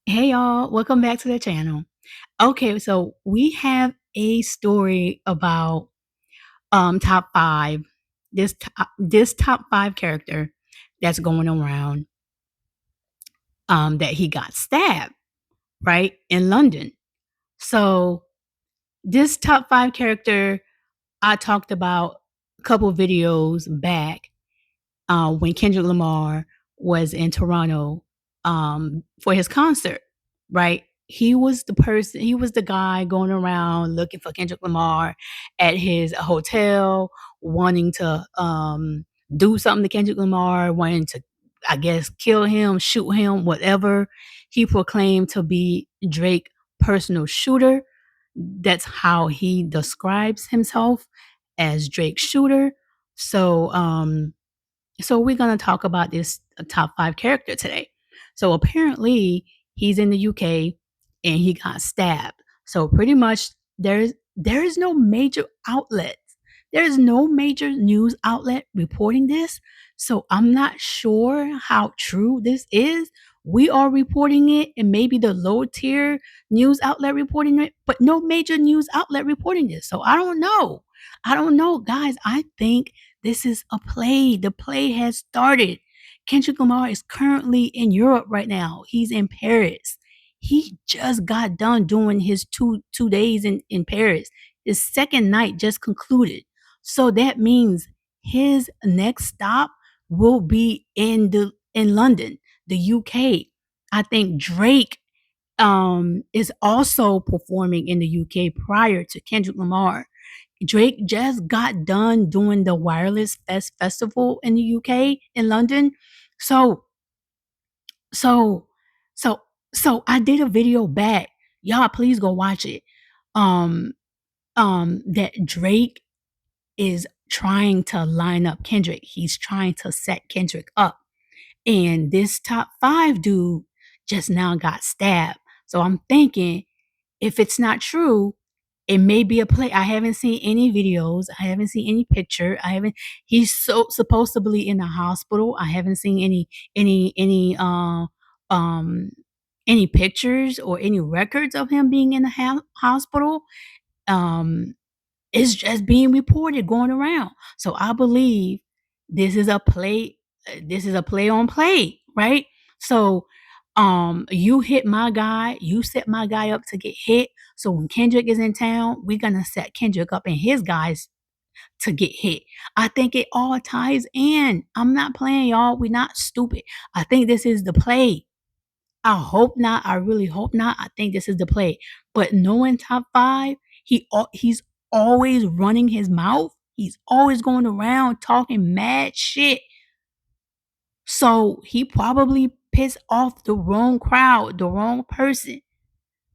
Hey y'all, welcome back to the channel. Okay, so we have a story about top 5. This top 5 character that's going around that he got stabbed, right? In London. So this top 5 character I talked about a couple videos back when Kendrick Lamar was in Toronto for his concert, right? He was the guy going around looking for Kendrick Lamar at his hotel, wanting to do something to Kendrick Lamar, wanting to, I guess, kill him, shoot him, whatever. He proclaimed to be Drake personal shooter. That's how he describes himself, as Drake shooter. So so we're going to talk about this top 5 character today. So apparently he's in the UK and he got stabbed. So pretty much there is no major outlet. There is no major news outlet reporting this. So I'm not sure how true this is. We are reporting it, and maybe the low tier news outlet reporting it, but no major news outlet reporting this. So I don't know. I don't know, guys. I think this is a play. The play has started. Kendrick Lamar is currently in Europe right now. He's in Paris. He just got done doing his two days in Paris. His second night just concluded. So that means his next stop will be in London, the UK. I think Drake is also performing in the UK prior to Kendrick Lamar. Drake just got done doing the Wireless Festival in the UK in London. So so so so I did a video back. Y'all please go watch it. Um that Drake is trying to line up Kendrick. He's trying to set Kendrick up. And this top 5 dude just now got stabbed. So I'm thinking, if it's not true, it may be a play. I haven't seen any videos. I haven't seen any picture. I haven't. He's so supposed to be in the hospital. I haven't seen any um any pictures or any records of him being in the hospital. Um, it's just being reported going around. So I believe this is a play. This is a play on play, right? So you hit my guy, you set my guy up to get hit. So when Kendrick is in town, we're gonna set Kendrick up and his guys to get hit. I think it all ties in. I'm not playing, y'all. We're not stupid. I think this is the play. I hope not. I really hope not. I think this is the play. But knowing top 5, he's always running his mouth. He's always going around talking mad shit. So he probably pissed off the wrong crowd, the wrong person.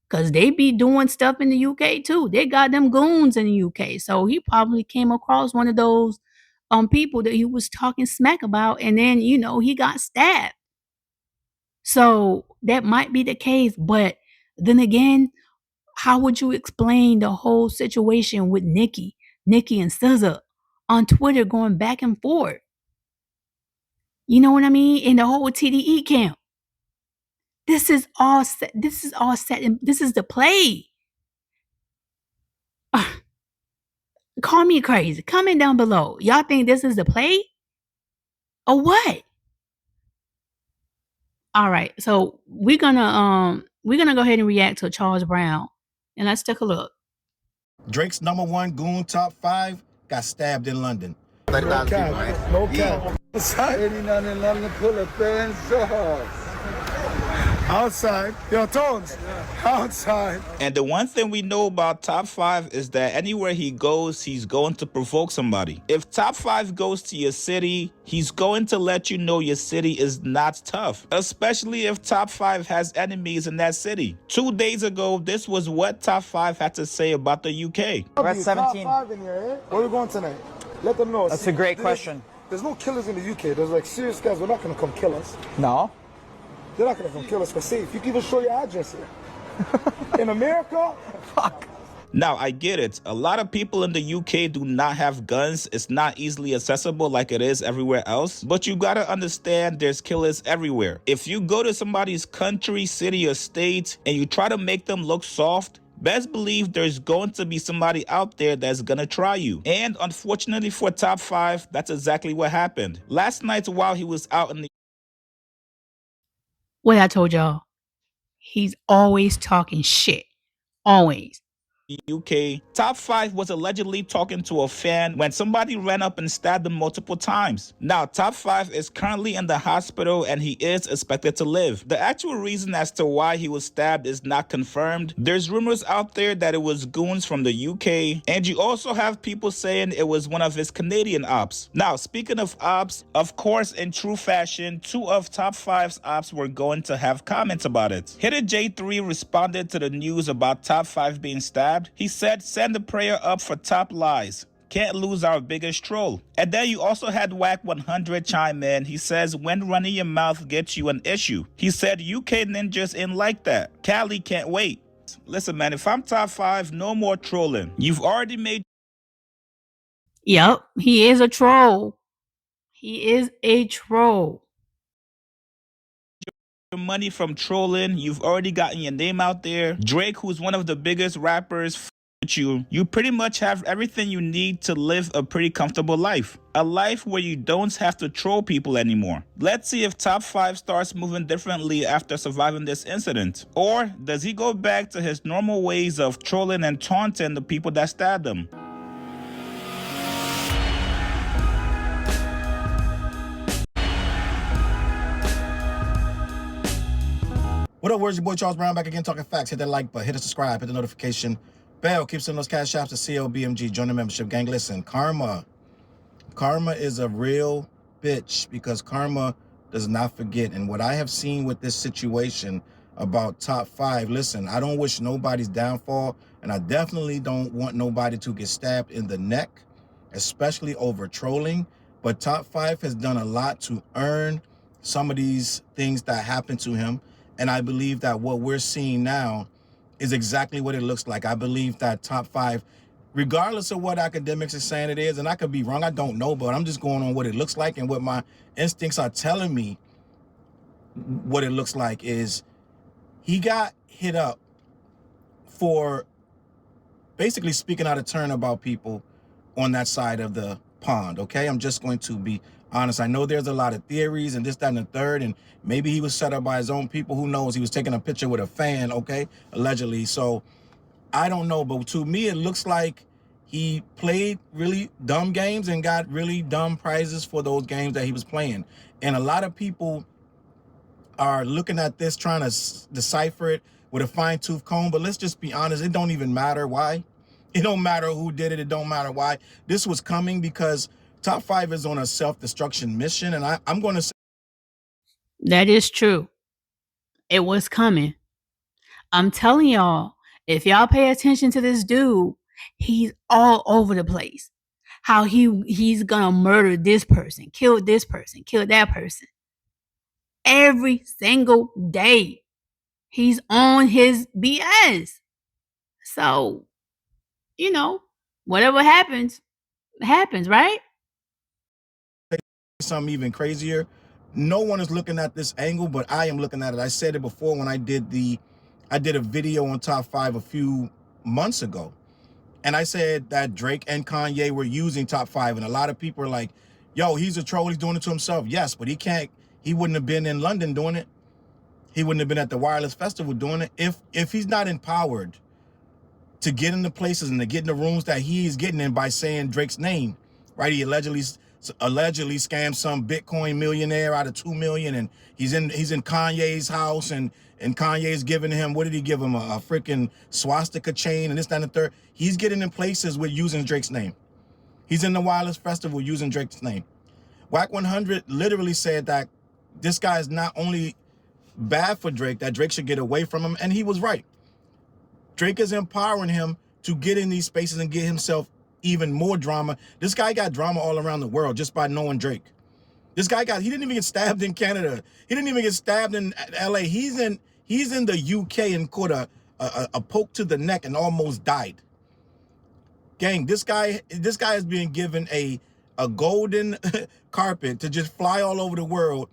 Cause they be doing stuff in the UK too. They got them goons in the UK. So he probably came across one of those people that he was talking smack about, and then he got stabbed. So that might be the case, but then again, how would you explain the whole situation with Nicki and SZA on Twitter going back and forth? You know what I mean? In the whole TDE camp. This is all set. This is all set. This is the play. Call me crazy. Comment down below. Y'all think this is the play or what? All right. So we're gonna go ahead and react to Charles Brown, and let's take a look. Drake's #1 goon top 5 got stabbed in London. No cap. No cap. Outside. 89 in London, pull a fence off. Outside. Yo, Tones. Outside. And the one thing we know about Top 5 is that anywhere he goes, he's going to provoke somebody. If Top 5 goes to your city, he's going to let you know your city is not tough, especially if Top 5 has enemies in that city. 2 days ago, this was what Top 5 had to say about the UK. We're at 17. Top 5 in here, eh? Where are we going tonight? Let them know. That's a great question. There's no killers in the UK. There's like serious guys. We're not going to come kill us. No. They're not going to come kill us for safe. You can even show your address here. In America, Fuck. Now, I get it. A lot of people in the UK do not have guns. It's not easily accessible like it is everywhere else. But you gotta understand there's killers everywhere. If you go to somebody's country, city, or state and you try to make them look soft, best believe there's going to be somebody out there that's gonna try you. And unfortunately for Top 5, that's exactly what happened. Last night while he was out in the What I told y'all, he's always talking shit. Always. UK, Top 5 was allegedly talking to a fan when somebody ran up and stabbed him multiple times. Now, Top 5 is currently in the hospital and he is expected to live. The actual reason as to why he was stabbed is not confirmed. There's rumors out there that it was goons from the UK, and you also have people saying it was one of his Canadian ops. Now, speaking of ops, of course, in true fashion, 2 of Top 5's ops were going to have comments about it. Hitter J3 responded to the news about Top 5 being stabbed. He said, "Send a prayer up for Top Lies. Can't lose our biggest troll." And then you also had Whack 100 chime in. He says, "When running your mouth gets you an issue." He said, "UK ninjas ain't like that. Cali can't wait." Listen, man, if I'm Top 5, no more trolling. You've already made Yep, he is a troll. He is a troll. your money from trolling. You've already gotten your name out there. Drake, who's one of the biggest rappers, with you pretty much have everything you need to live a pretty comfortable life. A life where you don't have to troll people anymore. Let's see if Top 5 starts moving differently after surviving this incident. Or does he go back to his normal ways of trolling and taunting the people that stabbed him? What up, where's your boy Charles Brown back again talking facts. Hit that like button, hit the subscribe, hit the notification bell. Keep sending those cash apps to CLBMG. Join the membership gang. Listen, karma is a real bitch because karma does not forget. And what I have seen with this situation about Top 5, listen, I don't wish nobody's downfall, and I definitely don't want nobody to get stabbed in the neck, especially over trolling. But Top 5 has done a lot to earn some of these things that happened to him. And I believe that what we're seeing now is exactly what it looks like. I believe that Top 5, regardless of what academics are saying it is, and I could be wrong, I don't know, but I'm just going on what it looks like, and what my instincts are telling me what it looks like is he got hit up for basically speaking out of turn about people on that side of the pond, okay? I'm just going to be honest. I know there's a lot of theories and this, that, and the third, and maybe he was set up by his own people. Who knows? He was taking a picture with a fan, okay? Allegedly. So I don't know, but to me, it looks like he played really dumb games and got really dumb prizes for those games that he was playing. And a lot of people are looking at this, trying to decipher it with a fine-tooth comb, but let's just be honest, it don't even matter why. It don't matter who did it. It don't matter why. This was coming because Top 5 is on a self-destruction mission, and I'm going to say That is true. It was coming. I'm telling y'all, if y'all pay attention to this dude, he's all over the place. How he's gonna murder this person, kill that person. Every single day. He's on his BS. So, whatever happens, right? something even crazier. No one is looking at this angle, but I am looking at it. I said it before when I did a video on Top 5 a few months ago. And I said that Drake and Kanye were using Top 5, and a lot of people are like, yo, he's a troll, he's doing it to himself. Yes, but he wouldn't have been in London doing it. He wouldn't have been at the Wireless Festival doing it if he's not empowered to get into places and to get in the rooms that he's getting in by saying Drake's name, right? He allegedly scammed some Bitcoin millionaire out of 2 million, and he's in Kanye's house, and Kanye's giving him, what did he give him, a freaking swastika chain and this, that, and the third. He's getting in places with using Drake's name. He's in the Wireless Festival using Drake's name. Whack 100 literally said that this guy is not only bad for Drake, that Drake should get away from him, and he was right. Drake is empowering him to get in these spaces and get himself even more drama. This guy got drama all around the world just by knowing Drake. This guy he didn't even get stabbed in Canada. He didn't even get stabbed in LA. He's in the UK and caught a poke to the neck and almost died. Gang, this guy is being given a golden carpet to just fly all over the world,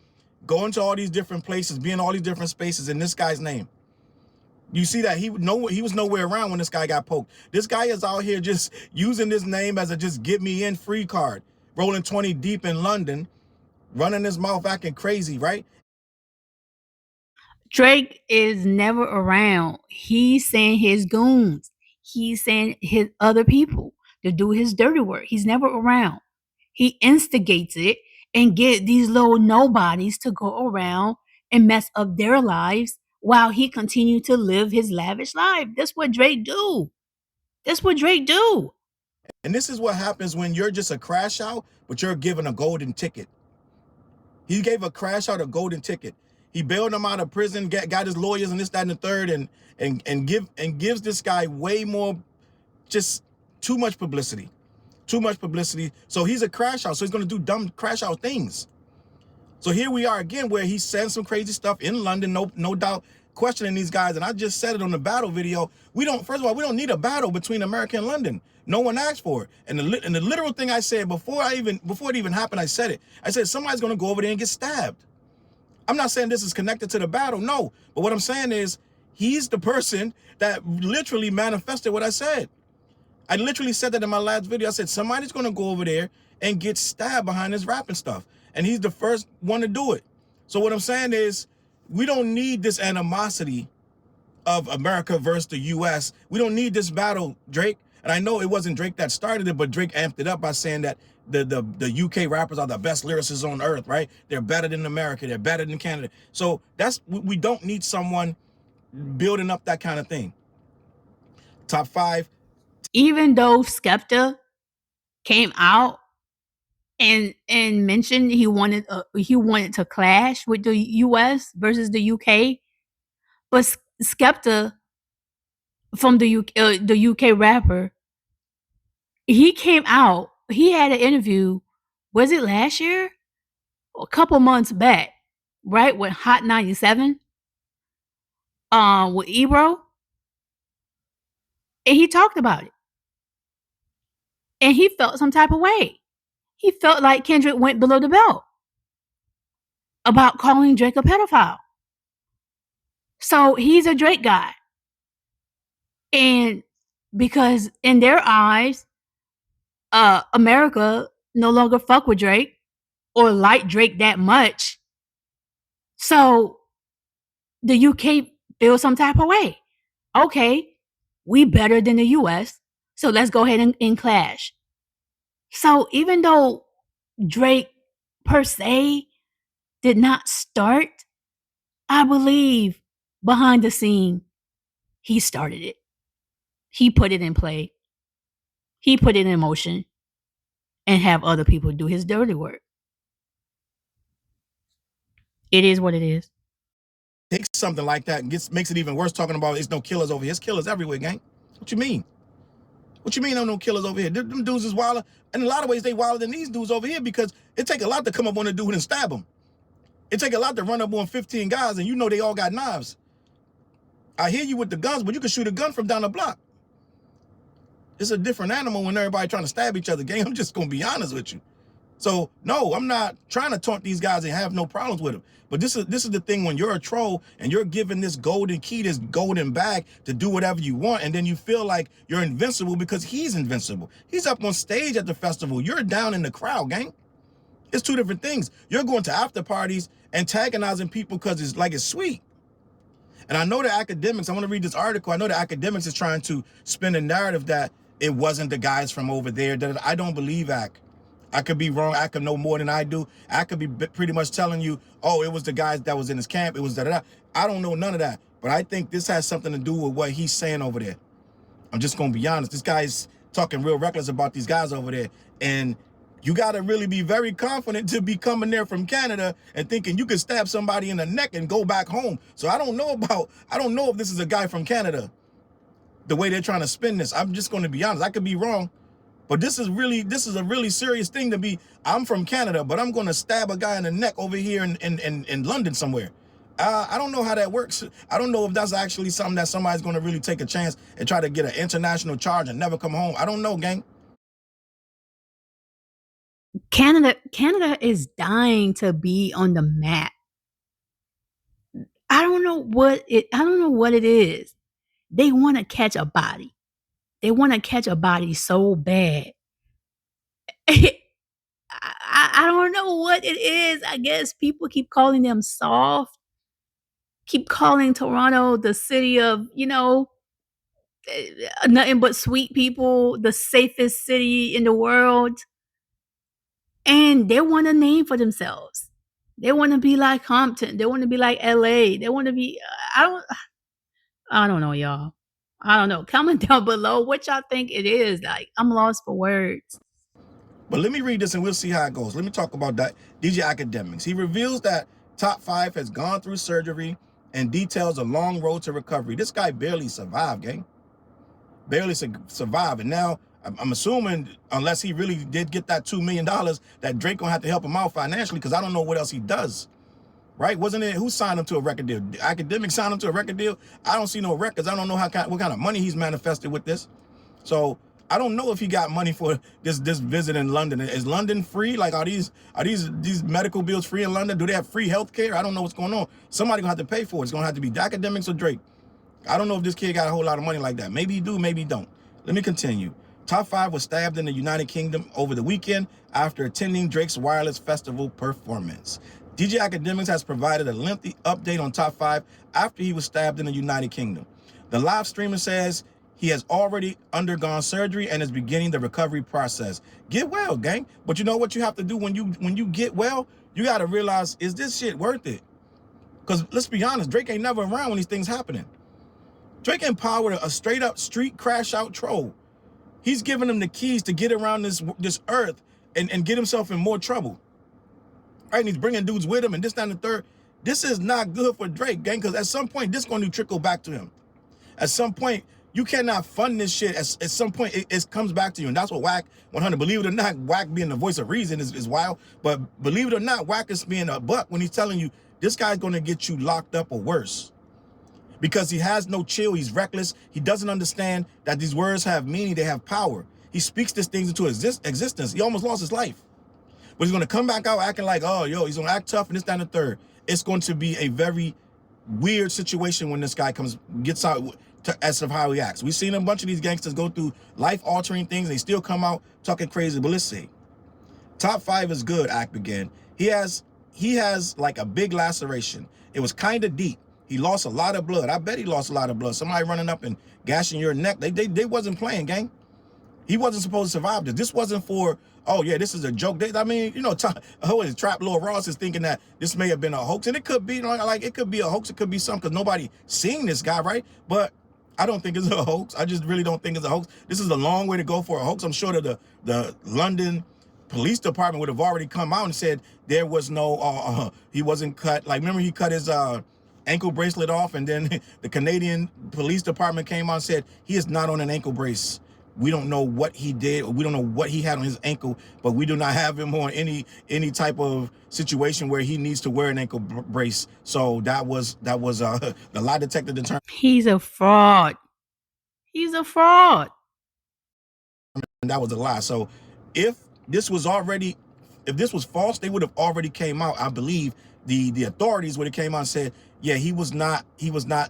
go into all these different places, be in all these different spaces in this guy's name. You see that he was nowhere around when this guy got poked. This guy is out here just using this name as a just get me in free card, rolling 20 deep in London, running his mouth acting crazy, right? Drake is never around. He's saying his goons. He's saying his other people to do his dirty work. He's never around. He instigates it and get these little nobodies to go around and mess up their lives while he continued to live his lavish life. That's what Drake do. That's what Drake do. And this is what happens when you're just a crash out, but you're given a golden ticket. He gave a crash out a golden ticket. He bailed him out of prison, got his lawyers and this, that, and the third, and gives this guy way more, just too much publicity. Too much publicity. So he's a crash out. So he's going to do dumb crash out things. So here we are again, where he's saying some crazy stuff in London, no doubt, questioning these guys. And I just said it on the battle video. First of all, we don't need a battle between America and London. No one asked for it. And the literal thing I said before it even happened, I said it. I said somebody's going to go over there and get stabbed. I'm not saying this is connected to the battle, no. But what I'm saying is he's the person that literally manifested what I said. I literally said that in my last video. I said somebody's going to go over there and get stabbed behind this rapping stuff. And he's the first one to do it. So what I'm saying is we don't need this animosity of America versus the U.S. We don't need this battle, Drake. And I know it wasn't Drake that started it, but Drake amped it up by saying that the UK rappers are the best lyricists on earth, right? They're better than America. They're better than Canada. So we don't need someone building up that kind of thing. Top 5. Even though Skepta came out and mentioned he wanted to clash with the US versus the UK, but Skepta from the UK rapper, he came out. He had an interview. Was it last year? A couple months back, right? With Hot 97, with Ebro, and he talked about it, and he felt some type of way. He felt like Kendrick went below the belt about calling Drake a pedophile. So he's a Drake guy, and because in their eyes, America no longer fuck with Drake or like Drake that much. So the UK feels some type of way. Okay, we better than the US, so let's go ahead and clash. So even though Drake per se did not start, I believe behind the scene, he started it. He put it in play. He put it in motion and have other people do his dirty work. It is what it is. Takes something like that and makes it even worse, talking about there's no killers over here. There's killers everywhere, gang. What you mean? What you mean no killers over here? Them dudes is wilder. In a lot of ways, they wilder than these dudes over here because it take a lot to come up on a dude and stab him. It take a lot to run up on 15 guys and you know they all got knives. I hear you with the guns, but you can shoot a gun from down the block. It's a different animal when everybody trying to stab each other, gang. I'm just going to be honest with you. So, no, I'm not trying to taunt these guys and have no problems with them. But this is the thing when you're a troll and you're given this golden key, this golden bag to do whatever you want, and then you feel like you're invincible because he's invincible. He's up on stage at the festival. You're down in the crowd, gang. It's two different things. You're going to after parties antagonizing people because it's sweet. And I know the academics, I want to read this article. I know the academics is trying to spin a narrative that it wasn't the guys from over there. That I don't believe that. I could be wrong. I could know more than I do. I could be pretty much telling you, oh, it was the guys that was in his camp. It was da-da-da. I don't know none of that. But I think this has something to do with what he's saying over there. I'm just going to be honest. This guy's talking real reckless about these guys over there. And you got to really be very confident to be coming there from Canada and thinking you could stab somebody in the neck and go back home. So I don't know if this is a guy from Canada, the way they're trying to spin this. I'm just going to be honest. I could be wrong. But this is a really serious thing to be. I'm from Canada, but I'm going to stab a guy in the neck over here in London somewhere. I don't know how that works. I don't know if that's actually something that somebody's going to really take a chance and try to get an international charge and never come home. I don't know, gang. Canada is dying to be on the map. I don't know what it is. They wanna catch a body. They wanna catch a body so bad. I don't know what it is. I guess people keep calling them soft, keep calling Toronto the city of, nothing but sweet people, the safest city in the world, and they want a name for themselves. They wanna be like Compton, they wanna be like LA, they wanna be I don't know, y'all. I don't know. Comment down below what y'all think it is. Like, I'm lost for words. But let me read this and we'll see how it goes. Let me talk about that. DJ Academics. He reveals that Top 5 has gone through surgery and details a long road to recovery. This guy barely survived, gang. Barely survived. And now I'm assuming, unless he really did get that $2 million, that Drake gonna have to help him out financially, because I don't know what else he does. Right? Wasn't it, who signed him to a record deal? Academics signed him to a record deal. I don't see no records. I don't know what kind of money he's manifested with this. So I don't know if he got money for this visit in London. Is London free? Like, are these medical bills free in London? Do they have free health care? I don't know what's going on. Somebody gonna have to pay for it. It's gonna have to be the Academics or Drake. I don't know if this kid got a whole lot of money like that. Maybe he do, maybe he don't. Let me continue. Top 5 was stabbed in the United Kingdom over the weekend after attending Drake's Wireless Festival performance. DJ Academics has provided a lengthy update on Top 5 after he was stabbed in the United Kingdom. The live streamer says he has already undergone surgery and is beginning the recovery process. Get well, gang. But you know what you have to do when you get well? You got to realize, is this shit worth it? Because let's be honest, Drake ain't never around when these things happening. Drake empowered a straight up street crash out troll. He's giving him the keys to get around this earth and get himself in more trouble. Right? And he's bringing dudes with him and this, that, and the third. This is not good for Drake, gang, because at some point, this is going to trickle back to him. At some point, you cannot fund this shit. At some point, it comes back to you. And that's what Wack 100, believe it or not, Wack being the voice of reason is wild. But believe it or not, Wack is being a buck when he's telling you, this guy's going to get you locked up or worse. Because he has no chill, he's reckless. He doesn't understand that these words have meaning, they have power. He speaks these things into existence. He almost lost his life. But he's gonna come back out acting like, oh, yo, he's gonna act tough and this, that, and the third. It's going to be a very weird situation when this guy gets out as of how he acts. We've seen a bunch of these gangsters go through life-altering things. They still come out talking crazy, but let's see. Top 5 is good, Act began. He has like a big laceration. It was kind of deep. He lost a lot of blood. I bet he lost a lot of blood. Somebody running up and gashing your neck. They wasn't playing, gang. He wasn't supposed to survive this. This wasn't for, oh yeah, this is a joke. I mean, Trap Lord Ross is thinking that this may have been a hoax. And it could be, like it could be a hoax. It could be something, because nobody seen this guy, right? But I don't think it's a hoax. I just really don't think it's a hoax. This is a long way to go for a hoax. I'm sure that the London police department would have already come out and said there was no, he wasn't cut. Like, remember he cut his ankle bracelet off, and then the Canadian police department came out and said he is not on an ankle brace. We don't know what he did. We don't know what he had on his ankle, but we do not have him on any type of situation where he needs to wear an ankle brace. So that was the lie detector determined He's a fraud. He's a fraud. that was a lie. So if this was false, they would have already came out. I believe the authorities would have came out and said, yeah, he was not,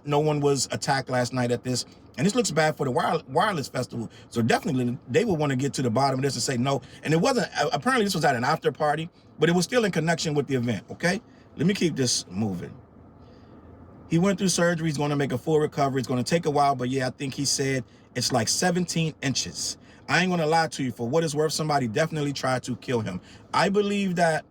no one was attacked last night at this. And this looks bad for the wireless festival. So definitely they would want to get to the bottom of this and say no. And it wasn't, apparently this was at an after party, but it was still in connection with the event, okay? Let me keep this moving. He went through surgery. He's going to make a full recovery. It's going to take a while, but yeah, I think he said it's like 17 inches. I ain't going to lie to you. For what it's worth, somebody definitely tried to kill him. I believe that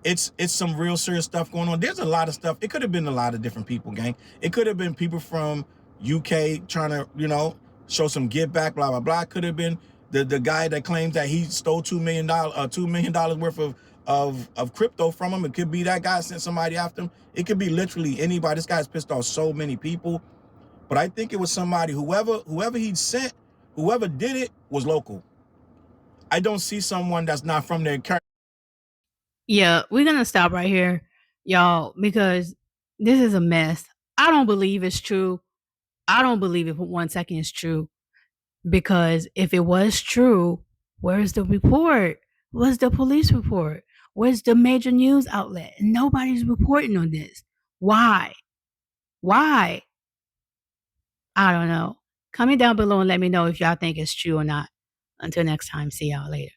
it's some real serious stuff going on. There's a lot of stuff. It could have been a lot of different people, gang. It could have been people from UK trying to, show some give back, blah, blah, blah. It could have been the guy that claims that he stole $2 million worth of crypto from him. It could be that guy sent somebody after him. It could be literally anybody. This guy's pissed off so many people. But I think it was somebody, whoever he sent, whoever did it was local. I don't see someone that's not from there. Yeah, we're gonna stop right here, y'all, because This is a mess. I don't believe it's true. I don't believe it for 1 second it's true. Because if it was true, where's the report? Where's the police report? Where's the major news outlet? Nobody's reporting on this. Why? Why? I don't know. Comment down below and let me know if y'all think it's true or not. Until next time, see y'all later.